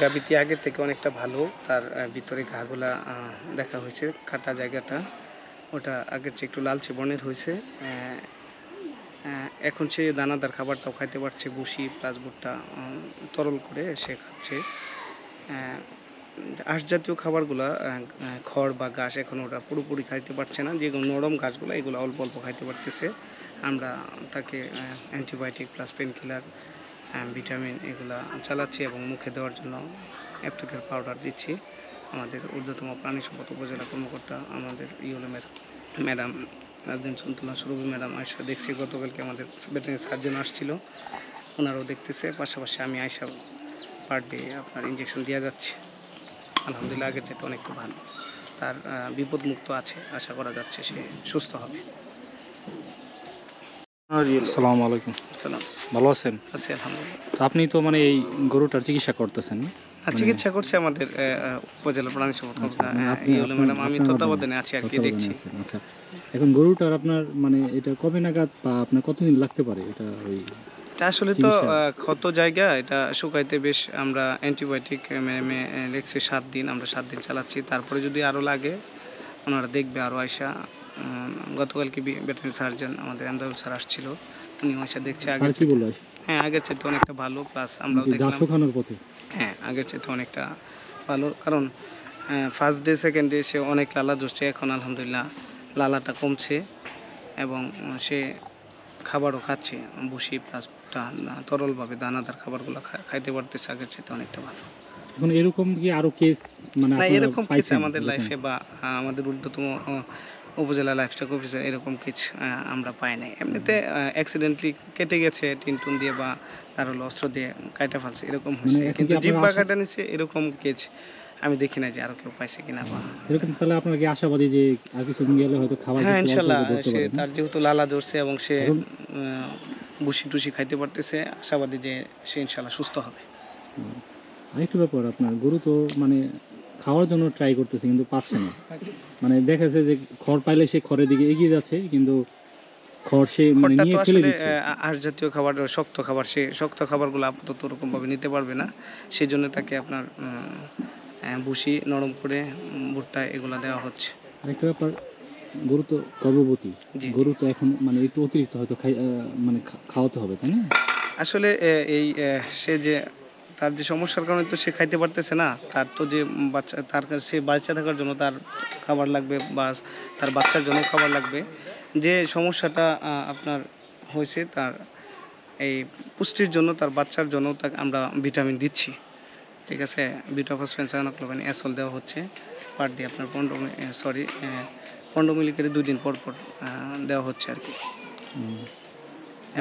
গাভীটি আগের থেকে অনেকটা ভালো। তার ভিতরে ঘাগুলা দেখা হয়েছে, কাটা জায়গাটা ওটা আগের চেয়ে একটু লালচে বর্ণের হয়েছে। এখন সে দানাদার খাবারটাও খাইতে পারছে, ভুসি প্লাস ভুট্টা তরল করে সে খাচ্ছে। আঁশ জাতীয় খাবারগুলা খড় বা ঘাস এখন ওটা পুরোপুরি খাইতে পারছে না, যেগুলো নরম ঘাসগুলো এগুলো অল্প অল্প খাইতে পারতেছে। আমরা তাকে antibiotic plus pain killer, vitamin এগুলা চালাচ্ছি এবং মুখে দেওয়ার জন্য অ্যাপটেকের পাউডার দিচ্ছি। আমাদের ঊর্ধ্বতম প্রাণী সম্পদ উপজেলা কর্মকর্তা আমাদের ইউএলএমের ম্যাডাম রাজদিন সন্তুলা সুরভি ম্যাডাম আয়সা দেখছি, গতকালকে আমাদের ভেটেরিনারি সার্জন আসছিল, ওনারাও দেখতেছে। পাশাপাশি আমি আয়সা পার ডে আপনার ইঞ্জেকশন দেওয়া যাচ্ছে। আলহামদুলিল্লাহ আগের চেয়ে অনেকটা ভালো, তার বিপদমুক্ত আছে, আশা করা যাচ্ছে সে সুস্থ হবে। আসসালামু আলাইকুম। সালাম, ভালো আছেন? আছি আলহামদুলিল্লাহ। তো আপনি তো মানে এই গরুটার চিকিৎসা করতেছেন? চিকিৎসা করছে আমাদের উপজেলা প্রাণী সম্পদ ম্যাডাম, আমি তত্ত্বাবধানে আছি আর কি, দেখছি। আচ্ছা, এখন গরুটার আপনার মানে এটা কবে নাগাদ বা আপনার কতদিন লাগতে পারে এটা? এটা আসলে তো ক্ষত জায়গা, এটা শুকাইতে বেশ আমরা অ্যান্টিবায়োটিক লেগছে 7 দিন, আমরা 7 দিন চালাচ্ছি। তারপরে যদি আরও লাগে ওনারা দেখবে আরও আয়সা। গতকালকে ভেটেরিনারি সার্জন আমাদের আমদাদুল স্যার আসছিল, উনি আয়সা দেখছে। হ্যাঁ, আগের চাইতে অনেকটা ভালো, প্লাস আমরাও দেখলাম। হ্যাঁ, আগের চাইতে অনেকটা ভালো, কারণ ফার্স্ট ডে সেকেন্ড ডে সে অনেক লালা ধরছে, এখন আলহামদুলিল্লাহ লালাটা কমছে এবং সে খাবারও খাচ্ছে, ভুসি প্লাস তরলভাবে দানাদার খাবারগুলো খাইতে পারতেছে, আগের চাইতে অনেকটা ভালো। এখন এরকম কি আরো কেস মানে না, এরকম কেস আমাদের লাইফে বা আমাদের ঊর্ধ্বতম উপজেলা লাইফস্টক অফিসার এরকম কিছু আমরা পাই নাই। এমনিতে অ্যাক্সিডেন্টলি কেটে গেছে টিনটুন দিয়ে বা তার হলো অস্ত্র দিয়ে কাটা ফেলছে, এরকম হয়েছে, কিন্তু জিব্বা কাটা নিচ্ছে এরকম কেস আমি দেখি না যে আরো কেউ পাইছে কিনা বা এরকম। তাহলে আপনারা কি আশাবাদী যে আর কিছুদিন গেলে হয়তো খাবার? হ্যাঁ, ইনশাআল্লাহ। সে তার যেহেতু লালা ধরছে এবং সে ভুসি টুসি খাইতে পারতেছে, আশাবাদী যে সে ইনশাআল্লাহ সুস্থ হবে। আরেকটু ব্যাপার, আপনার গরু তো মানে খাওয়ার জন্য ট্রাই করতেছে কিন্তু পাচ্ছে না, মানে দেখাচ্ছে যে খড় পাইলে সে খড়ের দিকে এগিয়ে যাচ্ছে, কিন্তু খড় সে মানে নিয়ে ফেলে দিচ্ছে। আঁশ জাতীয় খাবার, শক্ত খাবার, সে শক্ত খাবারগুলো আপাতত ওরকমভাবে নিতে পারবে না, সেই জন্য তাকে আপনার ভুসি নরম করে ভুট্টা এগুলো দেওয়া হচ্ছে। আরেকটা ব্যাপার, গরু তো গর্ভবতী, গরু তো এখন মানে একটু অতিরিক্ত হয়তো মানে খাওয়াতে হবে, তাই না? আসলে এই সে যে তার যে সমস্যার কারণে তো সে খাইতে পারতেছে না, তার তো যে বাচ্চা, তার কাছে বাচ্চা থাকার জন্য তার খাবার লাগবে বা তার বাচ্চার জন্য খাবার লাগবে। যে সমস্যাটা আপনার হয়েছে তার এই পুষ্টির জন্য, তার বাচ্চার জন্য তাকে আমরা ভিটামিন দিচ্ছি, ঠিক আছে। বিটাফসফেন, সায়ানোক্লোবিন, অ্যাসল দেওয়া হচ্ছে পার ডে আপনার 15 মিলি করে 2 দিন পর পর দেওয়া হচ্ছে আর কি।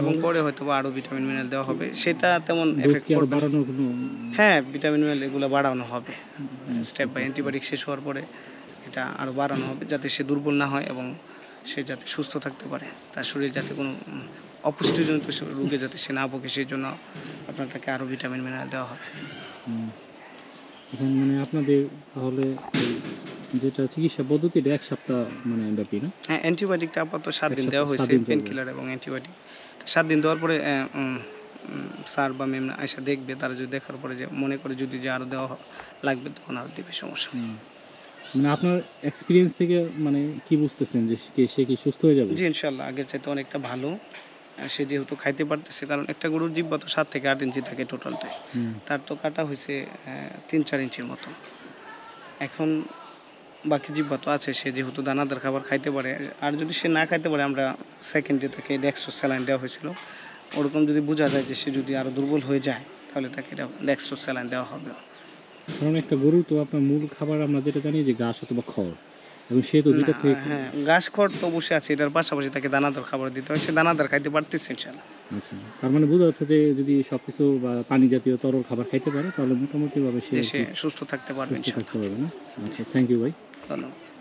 এবং পরে হয়তো বা আরও ভিটামিন মিনারেল দেওয়া হবে, সেটা তেমন এফেক্ট করবে। হ্যাঁ, ভিটামিন মিনারেল এগুলো বাড়ানো হবে স্টেপ বাই, অ্যান্টিবায়োটিক শেষ হওয়ার পরে এটা আরও বাড়ানো হবে, যাতে সে দুর্বল না হয় এবং সে যাতে সুস্থ থাকতে পারে, তার শরীরে যাতে কোনো অপুষ্টিজনিত রোগে যাতে সে না ভোগে, সেই জন্য আপনার তাকে আরও ভিটামিন মিনারেল দেওয়া হবে। এখন মানে আপনাদের তাহলে যেটা চিকিৎসা পদ্ধতি এটা 1 সপ্তাহ মানে ব্যাপী না? হ্যাঁ, অ্যান্টিবায়োটিকটা আপাতত 7 দিন দেওয়া হয়েছে, পেন কিলার এবং অ্যান্টিবায়োটিক 7 দিন দেওয়ার পরে স্যার বা ম্যাম আয়সা দেখবে, তারা যদি দেখার পরে যে মনে করে যদি যে আরও দেওয়া লাগবে তখন আরও দেবে, সমস্যা নেই। মানে আপনার এক্সপিরিয়েন্স থেকে মানে কি বুঝতেছেন যে সে কি সুস্থ হয়ে যাবে? জি, ইনশাআল্লাহ আগের চাইতে অনেকটা ভালো। সে যেহেতু খাইতে পারতেছে, কারণ একটা গরুর জিহ্বা তো 7 থেকে 8 ইঞ্চি থাকে টোটালটাই, তার তো কাটা হয়েছে 3-4 ইঞ্চির মতো। এখন বাকি জিহ্বা তো আছে, সে যেহেতু দানাদার খাবার খাইতে পারে। আর যদি সে না খাইতে পারে, আমরা সেকেন্ডে তাকে ডেক্সট্রো স্যালাইন দেওয়া হয়েছিল, ওরকম যদি বোঝা যায় যে সে যদি আরও দুর্বল হয়ে যায় তাহলে তাকে ডেক্সট্রো স্যালাইন দেওয়া হবে। কারণ একটা গরু তো আপনার মূল খাবার আমরা যেটা জানি যে ঘাস অথবা খড়, এবং সে তো দুটো থেকে হ্যাঁ, ঘাস খড় তো অবশ্যই আছে, এটার পাশাপাশি তাকে দানাদার খাবার দিতে হয়, সে দানাদার খাইতে পারতেছে ইনশাআল্লাহ। আচ্ছা, তার মানে বোঝা যাচ্ছে যে যদি সবকিছু বা পানি জাতীয় তরল খাবার খাইতে পারে তাহলে মোটামুটিভাবে সে সুস্থ থাকতে পারবে না? আচ্ছা, থ্যাংক ইউ ভাই, ধন্যবাদ।